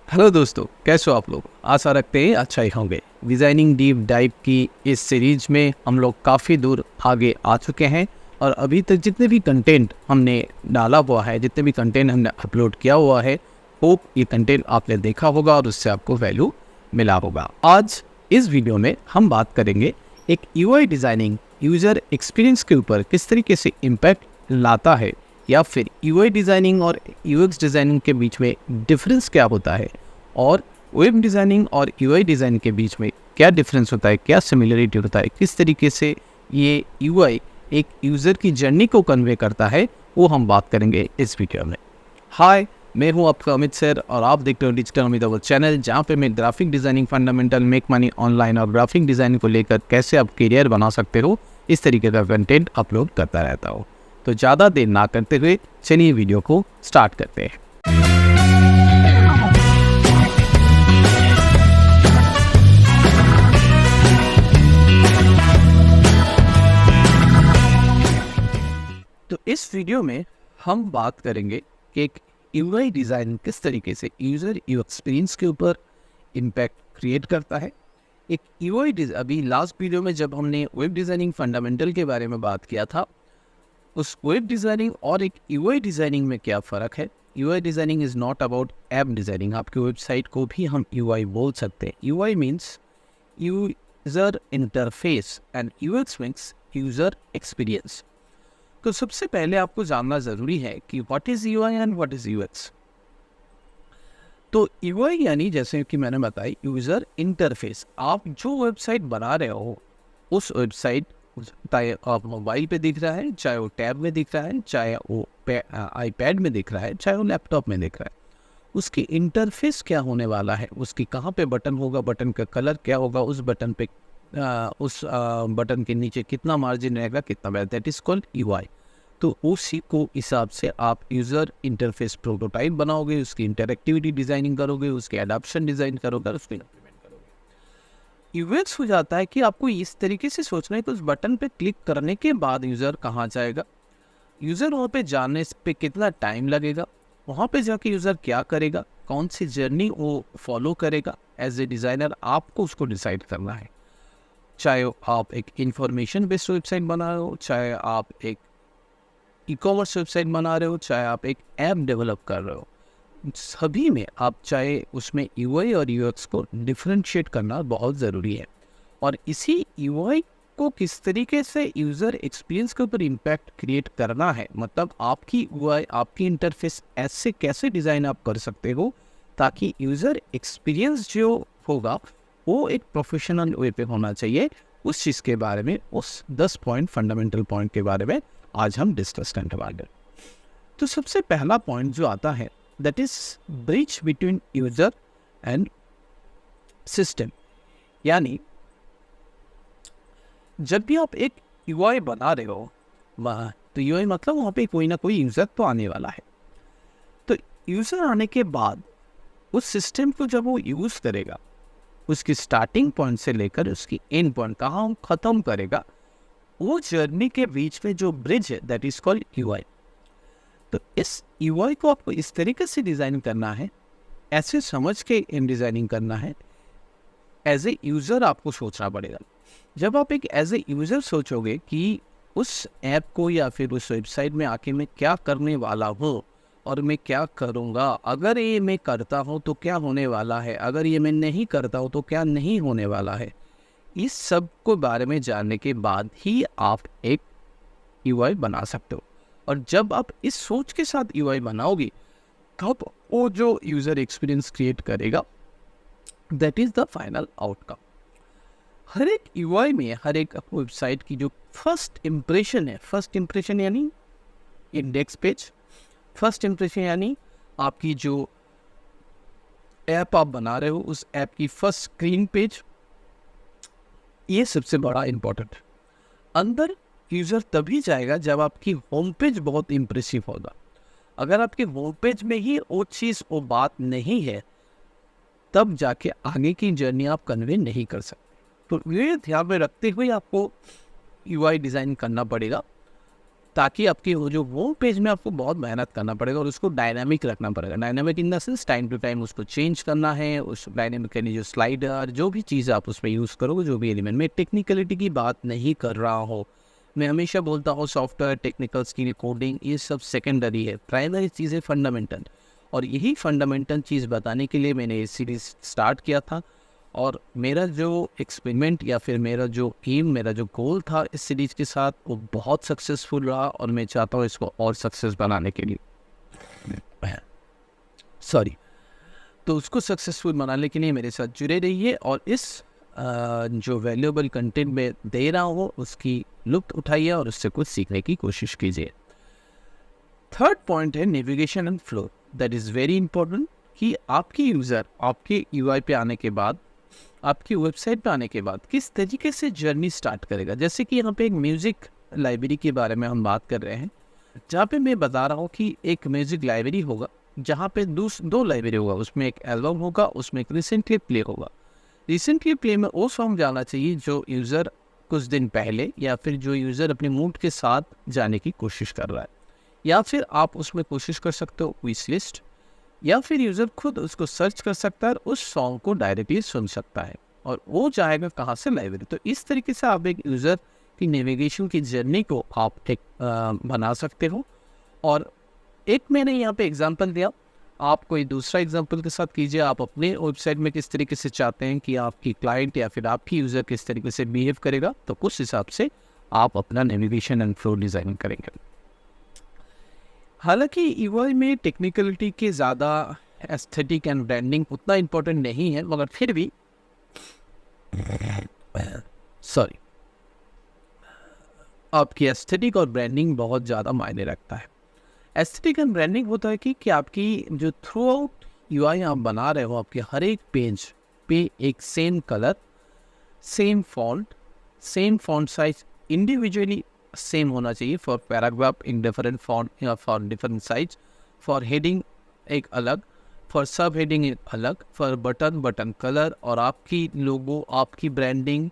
Hello दोस्तों, कैसे हो आप लोग। आशा रखते हैं अच्छा ही होंगे। डिज़ाइनिंग डीप डाइव की इस सीरीज में हम लोग काफ़ी दूर आगे आ चुके हैं और अभी तक जितने भी कंटेंट हमने डाला हुआ है, जितने भी कंटेंट हमने अपलोड किया हुआ है, होप ये कंटेंट आपने देखा होगा और उससे आपको वैल्यू मिला होगा। आज इस वीडियो में हम बात करेंगे एक यूआई डिज़ाइनिंग यूज़र एक्सपीरियंस के ऊपर किस तरीके से इम्पैक्ट लाता है, या फिर यूआई डिज़ाइनिंग और यूएक्स डिज़ाइनिंग के बीच में डिफरेंस क्या होता है, और वेब डिज़ाइनिंग और यूआई डिज़ाइनिंग के बीच में क्या डिफरेंस होता है, क्या सिमिलरिटी होता है, किस तरीके से ये यूआई एक यूज़र की जर्नी को कन्वे करता है, वो हम बात करेंगे इस वीडियो में। हाय, मैं हूं आपका अमित सर और आप देख रहे हो डिजिटल अमित अवर चैनल, जहां पे मैं graphic designing fundamental, make money online और ग्राफिक डिज़ाइनिंग को लेकर कैसे आप करियर बना सकते हो, इस तरीके का कंटेंट अपलोड करता रहता हूँ। तो ज़्यादा देर ना करते हुए चलिए वीडियो को स्टार्ट करते हैं। तो इस वीडियो में हम बात करेंगे कि एक यूआई डिज़ाइन किस तरीके से यूज़र एक्सपीरियंस के ऊपर इम्पैक्ट क्रिएट करता है। एक यूआई अभी लास्ट वीडियो में जब हमने वेब डिज़ाइनिंग फंडामेंटल के बारे में बात किया था, उस वेब डिज़ाइनिंग और एक यूआई डिज़ाइनिंग में क्या फ़र्क है। UI designing is not about app designing. आपकी वेबसाइट को भी हम यूआई बोल सकते हैं। UI means user interface and UX means user experience. तो सबसे पहले आपको जानना ज़रूरी है कि what is UI and what is UX. तो यूआई यानी जैसे कि मैंने बताई यूज़र इंटरफेस। आप जो वेबसाइट बना रहे हो, उस वेबसाइट चाहे आप मोबाइल पे दिख रहा है, चाहे वो टैब में दिख रहा है, चाहे वो आईपैड में दिख रहा है, चाहे वो लैपटॉप में दिख रहा है, उसकी इंटरफेस क्या होने वाला है, उसकी कहाँ पे बटन होगा, बटन का कलर क्या होगा, उस बटन पे उस बटन के नीचे कितना मार्जिन रहेगा, कितना बड़ा, दैट इज कॉल्ड यूआई। तो उसी को हिसाब से आप यूज़र इंटरफेस प्रोटोटाइप बनाओगे, उसकी इंटरएक्टिविटी डिज़ाइनिंग करोगे, उसके एडाप्शन डिज़ाइन करोगे, उसको इम्प्लीमेंट करोगे। यूएक्स हो जाता है कि आपको इस तरीके से सोचना है कि उस बटन पे क्लिक करने के बाद यूज़र कहाँ जाएगा, यूज़र वहाँ पे जाने पे कितना टाइम लगेगा, वहाँ पे जाके यूज़र क्या करेगा, कौन सी जर्नी वो फॉलो करेगा। एज ए डिज़ाइनर आपको उसको डिसाइड करना है। चाहे आप एक इंफॉर्मेशन बेस्ड वेबसाइट बना रहे हो, चाहे आप एक ई कॉमर्स वेबसाइट बना रहे हो, चाहे आप एक ऐप डेवलप कर रहे हो, सभी में आप चाहे उसमें यूआई और यूएक्स को डिफरेंशिएट करना बहुत ज़रूरी है। और इसी यूआई को किस तरीके से यूज़र एक्सपीरियंस के ऊपर इम्पैक्ट क्रिएट करना है, मतलब आपकी यूआई, आपकी इंटरफेस ऐसे कैसे डिज़ाइन आप कर सकते हो ताकि यूज़र एक्सपीरियंस जो होगा वो एक प्रोफेशनल वे पे होना चाहिए। उस चीज़ के बारे में, उस 10 पॉइंट फंडामेंटल पॉइंट के बारे में आज हम डिस्कस करने वाले हैं। तो सबसे पहला पॉइंट जो आता है, that is bridge between user and system. यानी जब भी आप एक यूआई बना रहे हो, तो यूआई मतलब वहाँ पे कोई ना कोई यूजर तो आने वाला है। तो यूजर आने के बाद उस सिस्टम को जब वो यूज करेगा, उसकी स्टार्टिंग पॉइंट से लेकर उसकी एंड पॉइंट कहाँ खत्म करेगा, वो जर्नी के बीच में जो ब्रिज है, दैट इज कॉल्ड यूआई। तो इस यूआई को आपको इस तरीके से डिज़ाइन करना है, ऐसे समझ के इन डिज़ाइनिंग करना है। एज ए यूज़र आपको सोचना पड़ेगा। जब आप एक एज ए यूज़र सोचोगे कि उस ऐप को या फिर उस वेबसाइट में आके मैं क्या करने वाला हूँ और मैं क्या करूँगा, अगर ये मैं करता हूँ तो क्या होने वाला है, अगर ये मैं नहीं करता हूँ तो क्या नहीं होने वाला है, इस सब को बारे में जानने के बाद ही आप एक यूआई बना सकते हो। और जब आप इस सोच के साथ यूआई बनाओगे, तब वो जो यूज़र एक्सपीरियंस क्रिएट करेगा, that is the final outcome. हर एक यूआई में, हर एक वेबसाइट की जो फर्स्ट इम्प्रेशन है, फर्स्ट इम्प्रेशन यानी इंडेक्स पेज, फर्स्ट इम्प्रेशन यानी आपकी जो ऐप आप बना रहे हो उस ऐप की फर्स्ट स्क्रीन पेज, ये सबसे बड़ा इम्पोर्टेंट है। अंदर यूज़र तभी जाएगा जब आपकी होम पेज बहुत इम्प्रेसिव होगा। अगर आपके होम पेज में ही वो चीज़, वो बात नहीं है, तब जाके आगे की जर्नी आप कन्वे नहीं कर सकते। तो ये ध्यान में रखते हुए आपको यूआई डिज़ाइन करना पड़ेगा। ताकि आपकी वो जो होम पेज में आपको बहुत मेहनत करना पड़ेगा और उसको डायनामिक रखना पड़ेगा। Dynamic in the sense time to time उसको चेंज करना है, उस डायनामिक के लिए जो स्लाइडर जो भी चीज़ आप उसमें यूज़ करोगे, जो भी एलिमेंट, में टेक्निकलिटी की बात नहीं कर रहा हूँ। मैं हमेशा बोलता हूँ सॉफ्टवेयर टेक्निकल स्किल कोडिंग ये सब सेकेंडरी है, प्राइमरी चीज़ है फंडामेंटल। और यही फंडामेंटल चीज़ बताने के लिए मैंने ये सीरीज़ स्टार्ट किया था। और मेरा जो एक्सपेरिमेंट या फिर मेरा जो एम, मेरा जो गोल था इस सीरीज़ के साथ, वो बहुत सक्सेसफुल रहा और मैं चाहता हूँ इसको और सक्सेस बनाने के लिए सॉरी तो उसको सक्सेसफुल बनाने के लिए मेरे साथ जुड़े रहिए और इस जो वैल्यूएबल कंटेंट में दे रहा हूँ उसकी लुत्फ उठाइए और उससे कुछ सीखने की कोशिश कीजिए। थर्ड पॉइंट है navigation and flow. That is very important कि आपकी यूज़र आपके यूआई पे आने के बाद, आपकी वेबसाइट पे आने के बाद किस तरीके से जर्नी स्टार्ट करेगा। जैसे कि यहाँ पे एक म्यूज़िक लाइब्रेरी के बारे में हम बात कर रहे हैं, जहाँ पे मैं बता रहा हूँ कि एक म्यूज़िक लाइब्रेरी होगा जहाँ पे दो लाइब्रेरी होगा, उसमें एक एल्बम होगा, उसमें एक रिसेंटली प्ले होगा। रिसेंटली प्ले में वो सॉन्ग जाना चाहिए जो यूज़र कुछ दिन पहले या फिर जो यूज़र अपने मूड के साथ जाने की कोशिश कर रहा है, या फिर आप उसमें कोशिश कर सकते हो विश लिस्ट, या फिर यूज़र खुद उसको सर्च कर सकता है और उस सॉन्ग को डायरेक्टली सुन सकता है और वो जाएगा कहाँ से, लाइब्रेरी। तो इस तरीके से आप एक यूज़र की नेविगेशन की जर्नी को आप एक बना सकते हो। और एक मैंने यहाँ पे एग्जांपल दिया, आप कोई दूसरा एग्जांपल के साथ कीजिए। आप अपने वेबसाइट में किस तरीके से चाहते हैं कि आपकी क्लाइंट या फिर आपकी यूज़र किस तरीके से बिहेव करेगा, तो उस हिसाब से आप अपना नेविगेशन एंड फ्लो डिज़ाइन करेंगे। हालांकि यूआई में टेक्निकलिटी के ज़्यादा एस्थेटिक एंड ब्रांडिंग उतना इम्पोर्टेंट नहीं है, मगर फिर भी आपकी एस्थेटिक और ब्रांडिंग बहुत ज़्यादा मायने रखता है। एस्थेटिक एंड ब्रांडिंग होता है कि आपकी जो थ्रू आउट यूआई आप बना रहे हो, आपके हर एक पेज पे एक same colour, same font size individually same होना चाहिए। For paragraph in different font या for different size, for heading एक अलग, फॉर सब हेडिंग एक अलग, फॉर बटन कलर, और आपकी लोगो, आपकी ब्रांडिंग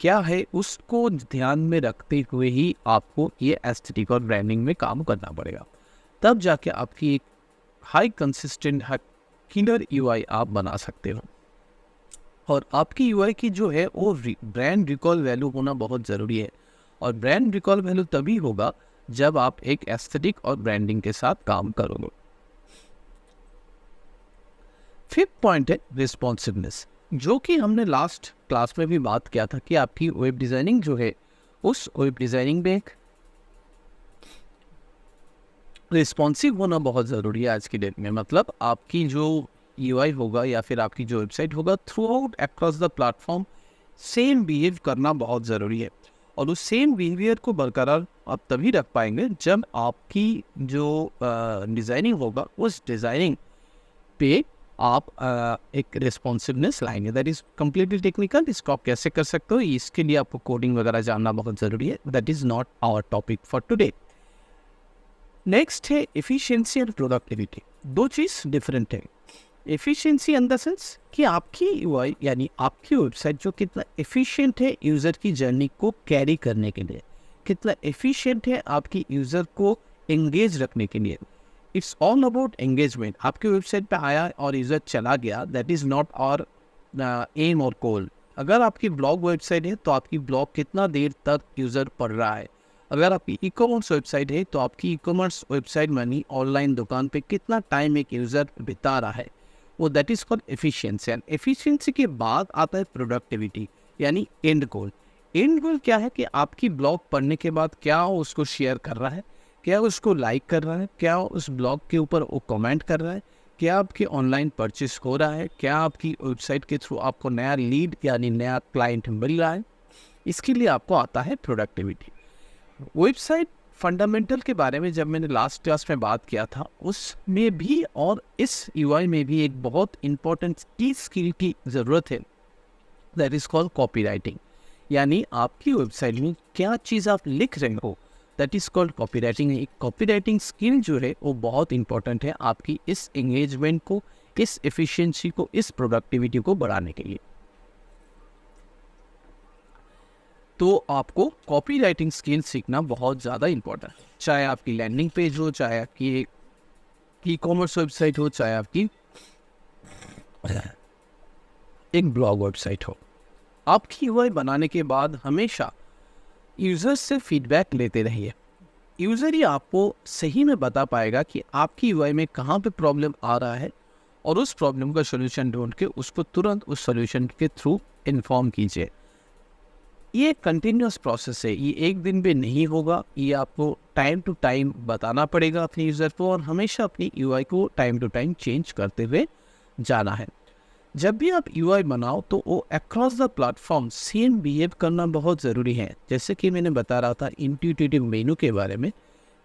क्या है उसको ध्यान में रखते हुए ही आपको ये एस्थेटिक और ब्रांडिंग में काम करना पड़ेगा। तब जाके आपकी एक हाई कंसिस्टेंट किलर यूआई आप बना सकते हो। और आपकी यूआई की जो है वो ब्रांड रिकॉल वैल्यू होना बहुत ज़रूरी है। और ब्रांड रिकॉल वैल्यू तभी होगा जब आप एक एस्थेटिक और ब्रांडिंग के साथ काम करोगे। फिफ्थ पॉइंट है रिस्पॉन्सिवनेस, जो कि हमने लास्ट क्लास में भी बात किया था कि आपकी वेब डिज़ाइनिंग जो है, उस वेब डिज़ाइनिंग में एक रिस्पॉन्सिव होना बहुत ज़रूरी है आज की डेट में। मतलब आपकी जो यूआई होगा या फिर आपकी जो वेबसाइट होगा, through out across the platform same behave करना बहुत ज़रूरी है। और उस सेम बिहेवियर को बरकरार आप तभी रख पाएंगे जब आपकी जो डिज़ाइनिंग होगा, उस डिज़ाइनिंग पे आप एक रिस्पॉन्सिवनेस लाएंगे। That is completely technical. इसको आप कैसे कर सकते हो, इसके लिए आपको कोडिंग वगैरह जानना बहुत ज़रूरी है। That is not our topic for today. Next है एफिशिएंसी एंड प्रोडक्टिविटी। दो चीज़ डिफरेंट है। एफिशिएंसी इन द सेंस कि आपकी यूआई यानी आपकी वेबसाइट जो कितना एफिशिएंट है यूज़र की जर्नी को कैरी करने के लिए, कितना एफिशिएंट है आपकी यूज़र को एंगेज रखने के लिए। It's all about engagement. आपकी वेबसाइट पे आया और यूज़र चला गया, that is not our aim और गोल। अगर आपकी ब्लॉग वेबसाइट है तो आपकी ब्लॉग कितना देर तक यूज़र पढ़ रहा है। अगर आपकी ई कॉमर्स वेबसाइट है तो आपकी ई कॉमर्स वेबसाइट यानी ऑनलाइन दुकान पे कितना टाइम एक यूज़र बिता रहा है, वो that is called efficiency. And efficiency के बाद आता है प्रोडक्टिविटी यानी एंड गोल। एंड गोल क्या है कि आपकी ब्लॉग पढ़ने के बाद क्या वो उसको शेयर कर रहा है, क्या उसको लाइक कर रहा है, क्या उस ब्लॉग के ऊपर वो कमेंट कर रहा है, क्या आपकी ऑनलाइन परचेस हो रहा है, क्या आपकी वेबसाइट के थ्रू आपको नया लीड यानी नया क्लाइंट मिल रहा है। इसके लिए आपको आता है प्रोडक्टिविटी। वेबसाइट फंडामेंटल के बारे में जब मैंने लास्ट क्लास में बात किया था, उसमें भी और इस यूआई में भी एक बहुत इंपॉर्टेंट की स्किल की ज़रूरत है। That is called copy writing. यानी आपकी वेबसाइट में क्या चीज़ आप लिख रहे हो, that is called copy writing. एक कॉपी राइटिंग स्किल जो है वो बहुत इंपॉर्टेंट है आपकी इस एंगेजमेंट को, इस एफिशिएंसी को, इस प्रोडक्टिविटी को बढ़ाने के लिए। तो आपको कॉपी राइटिंग स्किल सीखना बहुत ज़्यादा इम्पोर्टेंट है। चाहे आपकी लैंडिंग पेज हो, चाहे आपकी ई कॉमर्स वेबसाइट हो, चाहे आपकी एक ब्लॉग वेबसाइट हो, आपकी यूआई बनाने के बाद हमेशा यूज़र से फीडबैक लेते रहिए। यूज़र ही आपको सही में बता पाएगा कि आपकी यूआई में कहाँ पे प्रॉब्लम आ रहा है, और उस प्रॉब्लम का सॉल्यूशन ढूंढ के उसको तुरंत उस सॉल्यूशन के थ्रू इन्फॉर्म कीजिए। ये कंटिन्यूस प्रोसेस है, ये एक दिन में नहीं होगा। ये आपको टाइम टू टाइम बताना पड़ेगा अपने यूज़र को, और हमेशा अपनी यूआई को टाइम टू टाइम चेंज करते हुए जाना है। जब भी आप यूआई बनाओ तो वो across the platform same behave करना बहुत ज़रूरी है। जैसे कि मैंने बता रहा था इंट्यूटिव मेनू के बारे में,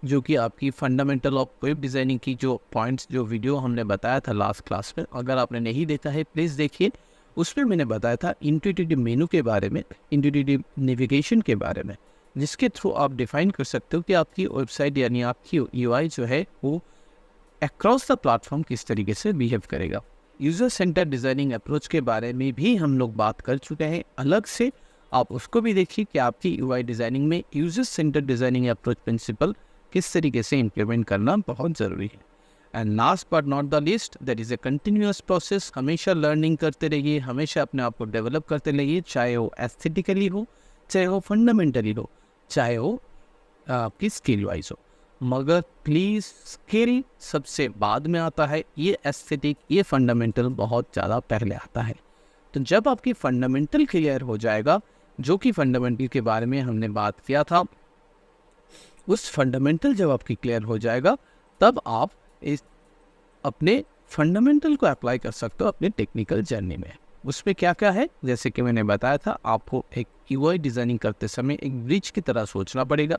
जो कि आपकी फंडामेंटल ऑफ वेब डिज़ाइनिंग की जो पॉइंट्स, जो वीडियो हमने बताया था लास्ट क्लास में, अगर आपने नहीं देखा है प्लीज़ देखिए। उसमें मैंने बताया था इंट्यूटिव मेनू के बारे में, इंट्यूटिव नेविगेशन के बारे में, जिसके थ्रू आप डिफाइन कर सकते हो कि आपकी वेबसाइट यानी आपकी यूआई जो है वो अक्रॉस द प्लेटफॉर्म किस तरीके से बिहेव करेगा। यूज़र सेंटर डिज़ाइनिंग अप्रोच के बारे में भी हम लोग बात कर चुके हैं अलग से, आप उसको भी देखिए कि आपकी यूआई डिज़ाइनिंग में user center designing approach principle किस तरीके से इम्प्लीमेंट करना बहुत ज़रूरी है। And last but not the least, that is a continuous process. हमेशा लर्निंग करते रहिए, हमेशा अपने आप को डेवलप करते रहिए, चाहे वो एस्थेटिकली हो, चाहे वो फंडामेंटली हो, चाहे वो आपकी स्किल वाइज हो, मगर प्लीज़ स्किल सबसे बाद में आता है। ये एस्थेटिक, ये फंडामेंटल बहुत ज़्यादा पहले आता है। तो जब आपकी फंडामेंटल क्लियर हो जाएगा, जो कि फंडामेंटल के बारे में हमने बात किया था, उस फंडामेंटल जब आपकी क्लियर हो जाएगा, तब आप इस अपने फंडामेंटल को अप्लाई कर सकते हो अपने टेक्निकल जर्नी में। उसमें क्या क्या है, जैसे कि मैंने बताया था, आपको एक यूआई डिज़ाइनिंग करते समय एक ब्रिज की तरह सोचना पड़ेगा।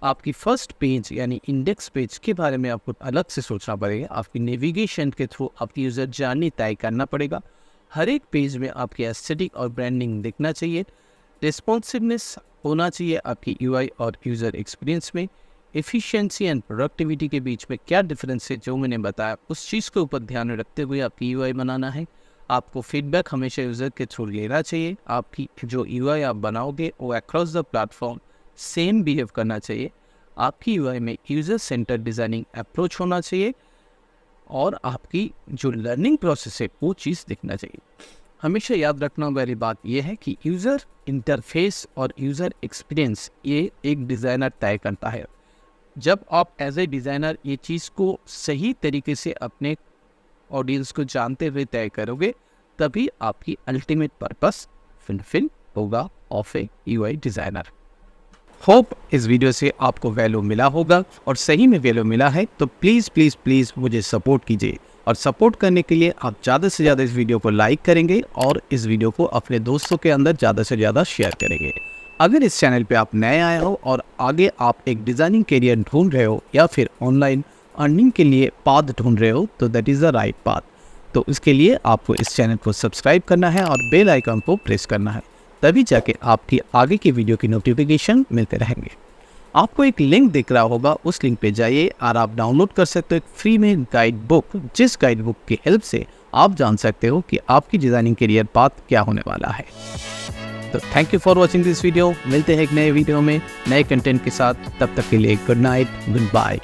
आपकी फर्स्ट पेज यानी इंडेक्स पेज के बारे में आपको अलग से सोचना पड़ेगा। आपकी नेविगेशन के थ्रू आपकी यूज़र जर्नी तय करना पड़ेगा। हर एक पेज में आपकी एस्थेटिक और ब्रांडिंग दिखना चाहिए। रिस्पॉन्सिवनेस होना चाहिए आपकी यूआई और यूज़र एक्सपीरियंस में। एफिशिएंसी एंड प्रोडक्टिविटी के बीच में क्या डिफरेंस है, जो मैंने बताया, उस चीज़ के ऊपर ध्यान रखते हुए आपकी यूआई बनाना है। आपको फीडबैक हमेशा यूज़र के थ्रू लेना चाहिए। आपकी जो यूआई आप बनाओगे वो across the platform same behave करना चाहिए। आपकी यूआई में यूज़र सेंटर डिज़ाइनिंग अप्रोच होना चाहिए, और आपकी जो लर्निंग प्रोसेस है वो चीज़ दिखना चाहिए। हमेशा याद रखना वाली बात यह है कि यूज़र इंटरफेस और यूज़र एक्सपीरियंस ये एक डिज़ाइनर तय करता है। जब आप एज ए डिज़ाइनर ये चीज़ को सही तरीके से अपने ऑडियंस को जानते हुए तय करोगे, तभी आपकी अल्टीमेट पर्पस फुलफिल होगा of A UI designer. Hope इस वीडियो से आपको वैल्यू मिला होगा, और सही में वैल्यू मिला है तो प्लीज़ प्लीज़ प्लीज़ मुझे सपोर्ट कीजिए। और सपोर्ट करने के लिए आप ज़्यादा से ज़्यादा इस वीडियो को लाइक करेंगे, और इस वीडियो को अपने दोस्तों के अंदर ज़्यादा से ज़्यादा शेयर करेंगे। अगर इस चैनल पे आप नए आए हो और आगे आप एक डिज़ाइनिंग करियर ढूंढ रहे हो, या फिर ऑनलाइन अर्निंग के लिए पाथ ढूंढ रहे हो, तो that is the right path. तो इसके लिए आपको इस चैनल को सब्सक्राइब करना है और बेल आइकन को प्रेस करना है, तभी जाके आपकी आगे की वीडियो की नोटिफिकेशन मिलते रहेंगे। आपको एक लिंक दिख रहा होगा, उस लिंक पे जाइए और आप डाउनलोड कर सकते हो एक फ्री में गाइड बुक, जिस गाइड बुक की हेल्प से आप जान सकते हो कि आपकी डिज़ाइनिंग करियर पाथ क्या होने वाला है। तो thank you for watching this video. मिलते हैं एक नए वीडियो में नए कंटेंट के साथ, तब तक के लिए गुड नाइट, गुड बाय।